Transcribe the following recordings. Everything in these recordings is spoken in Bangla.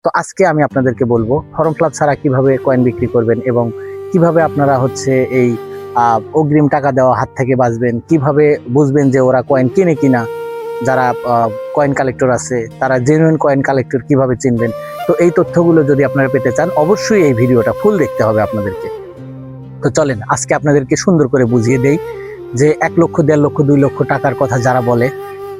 তো আজকে আমি আপনাদেরকে বলবো ফর্ম ফিল আপ ছাড়া কিভাবে কয়েন বিক্রি করবেন এবং কিভাবে আপনারা হচ্ছে এই অগ্রিম টাকা দেওয়া হাত থেকে বাঁচবেন, কিভাবে বুঝবেন যে ওরা কয়েন কিনে কিনা। যারা কয়েন কালেক্টর আছে তারা জেনুইন কয়েন কালেক্টর কিভাবে চিনবেন। তো এই তথ্যগুলো যদি আপনারা পেতে চান অবশ্যই এই ভিডিওটা ফুল দেখতে হবে আপনাদেরকে। তো চলেন আজকে আপনাদেরকে সুন্দর করে বুঝিয়ে দেই যে 1 লক্ষ, 1.5 লক্ষ, 2 লক্ষ টাকার কথা যারা বলে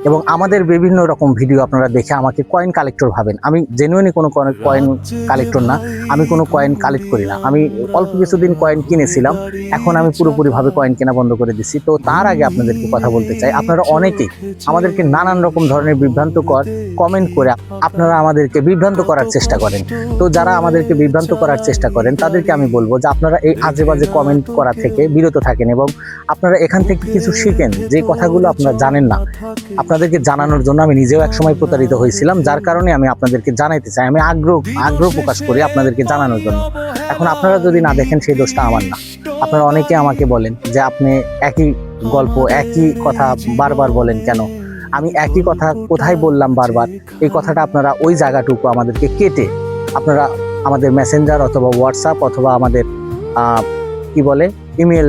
এবং আমাদের বিভিন্ন রকম ভিডিও আপনারা দেখে আমাকে কয়েন কালেক্টর ভাবেন। আমি জেনুইনলি কোনো কয়েন কালেক্টর না, আমি কোনো কয়েন কালেক্ট করি না। আমি অল্প কিছুদিন কয়েন কিনেছিলাম, এখন আমি পুরোপুরিভাবে কয়েন কেনা বন্ধ করে দিচ্ছি। তো তার আগে আপনাদেরকে কথা বলতে চাই, আপনারা অনেকেই আমাদেরকে নানান রকম ধরনের বিভ্রান্তকর কমেন্ট করে আপনারা আমাদেরকে বিভ্রান্ত করার চেষ্টা করেন। তো যারা আমাদেরকে বিভ্রান্ত করার চেষ্টা করেন তাদেরকে আমি বলবো যে আপনারা এই আজে বাজে কমেন্ট করা থেকে বিরত থাকেন এবং আপনারা এখান থেকে কিছু শিখেন। যে কথাগুলো আপনারা জানেন না আপনাদেরকে জানানোর জন্য আমি নিজেও একসময় প্রতারিত হয়েছিলাম, যার কারণে আমি আপনাদেরকে জানাইতে চাই। আমি আগ্রহ প্রকাশ করি আপনাদেরকে জানানোর জন্য। এখন আপনারা যদি না দেখেন সেই দোষটা আমার না। আপনারা অনেকে আমাকে বলেন যে আপনি একই গল্প একই কথা বারবার বলেন কেন। আমি একই কথা কোথায় বললাম বারবার, এই কথাটা আপনারা ওই জায়গাটুকু আমাদেরকে কেটে আপনারা আমাদের মেসেঞ্জার অথবা হোয়াটসঅ্যাপ অথবা আমাদের কি বলে ইমেল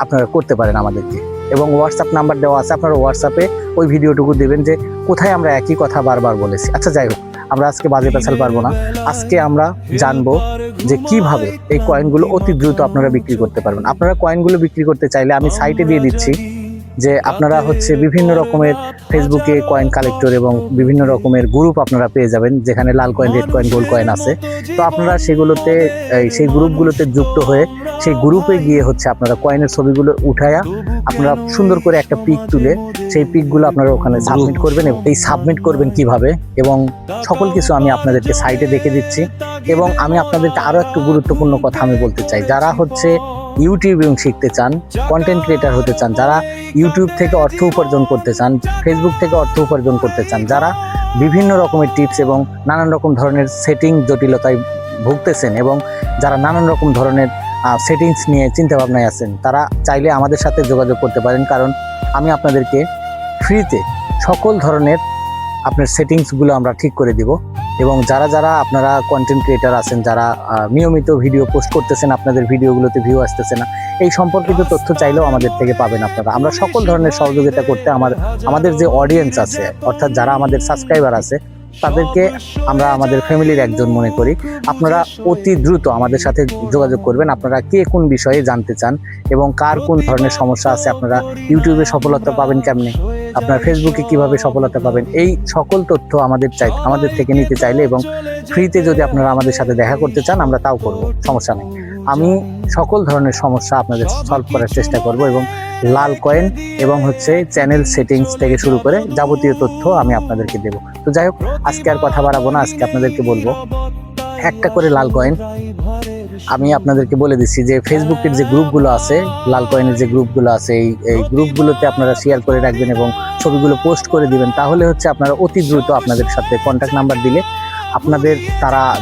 আপনারা করতে পারেন আমাদেরকে, এবং হোয়াটসঅ্যাপ নাম্বার দেওয়া আছে, আপনারা হোয়াটসঅ্যাপে ওই ভিডিওটুকু দেবেন যে কোথায় আমরা একই কথা বারবার বলেছি। আচ্ছা যাই হোক, আমরা আজকে বাজে পেছাল পারবো না। আজকে আমরা জানবো যে কিভাবে এই কয়েনগুলো অতি দ্রুত আপনারা বিক্রি করতে পারবেন। আপনারা কয়েনগুলো বিক্রি করতে চাইলে আমি সাইটে দিয়ে দিচ্ছি যে আপনারা হচ্ছে বিভিন্ন রকমের ফেসবুকে কয়েন কালেক্টর এবং বিভিন্ন রকমের গ্রুপ আপনারা পেয়ে যাবেন, যেখানে লাল coin, red coin, gold coin আছে। তো আপনারা সেগুলোতে সেই গ্রুপগুলোতে যুক্ত হয়ে সেই গ্রুপে গিয়ে হচ্ছে আপনারা কয়েনের ছবিগুলো উঠায়া আপনারা সুন্দর করে একটা পিক তুলে সেই পিকগুলো আপনারা ওখানে সাবমিট করবেন। এই সাবমিট করবেন কিভাবে এবং সকল কিছু আমি আপনাদেরকে সাইটে দেখে দিচ্ছি। এবং আমি আপনাদেরকে আরও একটু গুরুত্বপূর্ণ কথা আমি বলতে চাই, যারা হচ্ছে ইউটিউবিং শিখতে চান, কন্টেন্ট ক্রিয়েটার হতে চান, যারা ইউটিউব থেকে অর্থ উপার্জন করতে চান, ফেসবুক থেকে অর্থ উপার্জন করতে চান, যারা বিভিন্ন রকমের টিপস এবং নানান রকম ধরনের সেটিং জটিলতায় ভুগতেছেন এবং যারা নানান রকম ধরনের সেটিংস নিয়ে চিন্তাভাবনায় আছেন, তারা চাইলে আমাদের সাথে যোগাযোগ করতে পারেন। কারণ আমি আপনাদেরকে ফ্রিতে সকল ধরনের আপনার সেটিংসগুলো আমরা ঠিক করে দিব। এবং যারা যারা আপনারা কন্টেন্ট ক্রিয়েটার আছেন, যারা নিয়মিত ভিডিও পোস্ট করতেছেন, আপনাদের ভিডিওগুলোতে ভিউ আসতেছে না, এই সম্পর্কিত তথ্য চাইলেও আমাদের থেকে পাবেন আপনারা। আমরা সকল ধরনের সহযোগিতা করতে আমাদের যে অডিয়েন্স আছে, অর্থাৎ যারা আমাদের সাবস্ক্রাইবার আছে, তাদেরকে আমরা আমাদের ফ্যামিলির একজন মনে করি। আপনারা অতি দ্রুত আমাদের সাথে যোগাযোগ করবেন। আপনারা কে কোন বিষয়ে জানতে চান এবং কার কোন ধরনের সমস্যা আছে, আপনারা ইউটিউবে সফলতা পাবেন কেমনে, আপনার ফেসবুকে কিভাবে সফলতা পাবেন, এই সকল তথ্য আমাদের থেকে নিতে চাইলে এবং ফ্রিতে যদি আপনারা আমাদের সাথে দেখা করতে চান আমরা তাও করব, সমস্যা নেই। আমি সকল ধরনের সমস্যা আপনাদের সলভ করার চেষ্টা করব এবং লাল কয়েন এবং হচ্ছে চ্যানেল সেটিংস থেকে শুরু করে যাবতীয় তথ্য আমি আপনাদেরকে দেব। তো যাই হোক, আজকে আর কথা বাড়াবো না। আজকে আপনাদেরকে বলবো একটা করে লাল কয়েন। আমি আপনাদেরকে বলে দিচ্ছি যে ফেসবুকের যে গ্রুপগুলো আছে, লাল কয়েনের যে গ্রুপগুলো আছে, এই গ্রুপগুলোতে আপনারা শেয়ার করে রাখবেন এবং ছবিগুলো পোস্ট করে দিবেন। তাহলে হচ্ছে আপনারা অতি দ্রুত আপনাদের সাথে কন্ট্যাক্ট নাম্বার দিলে আপনাদের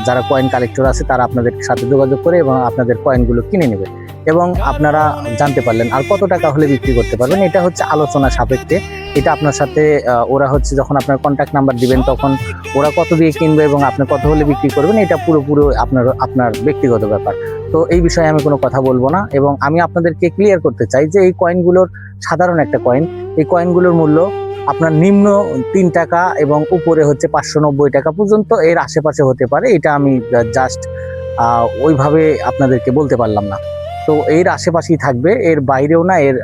যারা কয়েন কালেক্টর আছে তারা আপনাদের সাথে যোগাযোগ করে এবং আপনাদের কয়েনগুলো কিনে নেবে। এবং আপনারা জানতে পারলেন আর কত টাকা হলে বিক্রি করতে পারবেন, এটা হচ্ছে আলোচনা সাপেক্ষে। এটা আপনার সাথে ওরা হচ্ছে যখন আপনার কন্ট্যাক্ট নাম্বার দিবেন তখন ওরা কত দিয়ে কিনবে এবং আপনি কত হলে বিক্রি করবেন, এটা পুরোপুরি আপনার ব্যক্তিগত ব্যাপার। তো এই বিষয়ে আমি কোনো কথা বলবো না। এবং আমি আপনাদেরকে ক্লিয়ার করতে চাই যে এই কয়েনগুলোর সাধারণ একটা কয়েন, এই কয়েনগুলোর মূল্য আপনার নিম্ন 3 টাকা এবং উপরে হচ্ছে 590 টাকা পর্যন্ত, এর আশেপাশে হতে পারে। এটা আমি জাস্ট ওইভাবে আপনাদেরকে বলতে পারলাম না। তো এর আশেপাশেই থাকবে, এর বাইরেও না, এর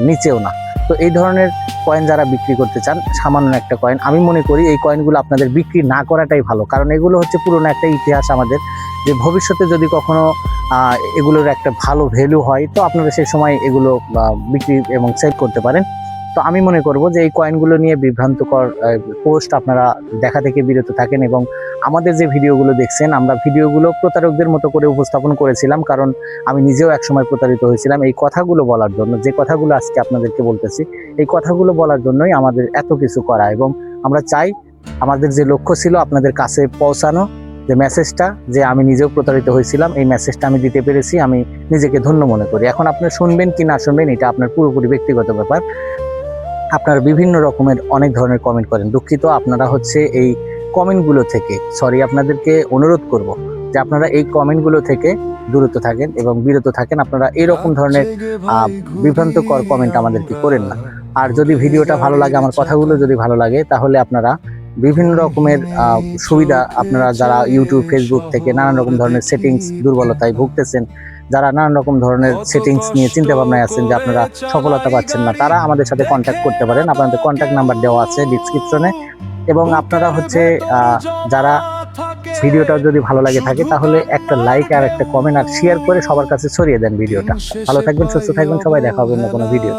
নিচেও না। তো এই ধরনের কয়েন যারা বিক্রি করতে চান, সামান্য একটা কয়েন, আমি মনে করি এই কয়েনগুলো আপনাদের বিক্রি না করাটাই ভালো। কারণ এগুলো হচ্ছে পুরনো একটা ইতিহাস আমাদের, যে ভবিষ্যতে যদি কখনো এগুলোর একটা ভালো ভ্যালু হয় তো আপনারা সেই সময় এগুলো বিক্রি এবং সেল করতে পারেন। তো আমি মনে করব যে এই কয়েনগুলো নিয়ে বিভ্রান্তকর পোস্ট আপনারা দেখা থেকে বিরত থাকেন। এবং আমাদের যে ভিডিওগুলো দেখছেন, আমরা ভিডিওগুলো প্রতারকদের মতো করে উপস্থাপন করেছিলাম, কারণ আমি নিজেও একসময় প্রতারিত হয়েছিলাম। এই কথাগুলো বলার জন্য, যে কথাগুলো আজকে আপনাদেরকে বলতেছি, এই কথাগুলো বলার জন্যই আমাদের এত কিছু করা। এবং আমরা চাই আমাদের যে লক্ষ্য ছিল আপনাদের কাছে পৌঁছানো, যে মেসেজটা, যে আমি নিজেও প্রতারিত হয়েছিলাম, এই মেসেজটা আমি দিতে পেরেছি, আমি নিজেকে ধন্য মনে করি। এখন আপনি শুনবেন কি না শুনবেন এটা আপনার পুরোপুরি ব্যক্তিগত ব্যাপার। আপনারা বিভিন্ন রকমের অনেক ধরনের কমেন্ট করেন, দুঃখিত। আপনারা হচ্ছে এই কমেন্টগুলো থেকে আপনাদেরকে অনুরোধ করব যে আপনারা এই কমেন্টগুলো থেকে দূরত থাকেন এবং বিরত থাকেন। আপনারা এরকম ধরনের বিভ্রান্তকর কমেন্ট আমাদেরকে করেন না। আর যদি ভিডিওটা ভালো লাগে, আমার কথাগুলো যদি ভালো লাগে, তাহলে আপনারা বিভিন্ন রকমের সুবিধা, আপনারা যারা ইউটিউব ফেসবুক থেকে নানান রকম ধরনের সেটিংস দুর্বলতায় ভুগতেছেন, যারা নানান রকম ধরনের সেটিংস নিয়ে চিন্তা ভাবনায় আছেন যে আপনারা সফলতা পাচ্ছেন না, তারা আমাদের সাথে কন্ট্যাক্ট করতে পারেন। আপনাদের কন্ট্যাক্ট নাম্বার দেওয়া আছে ডিসক্রিপশনে। এবং আপনারা যারা ভিডিওটা যদি ভালো লাগে থাকে, তাহলে একটা লাইক আর একটা কমেন্ট আর শেয়ার করে সবার কাছে ছড়িয়ে দেন ভিডিওটা। ভালো থাকবেন, সুস্থ থাকবেন সবাই, দেখা হবে অন্য কোনো ভিডিও।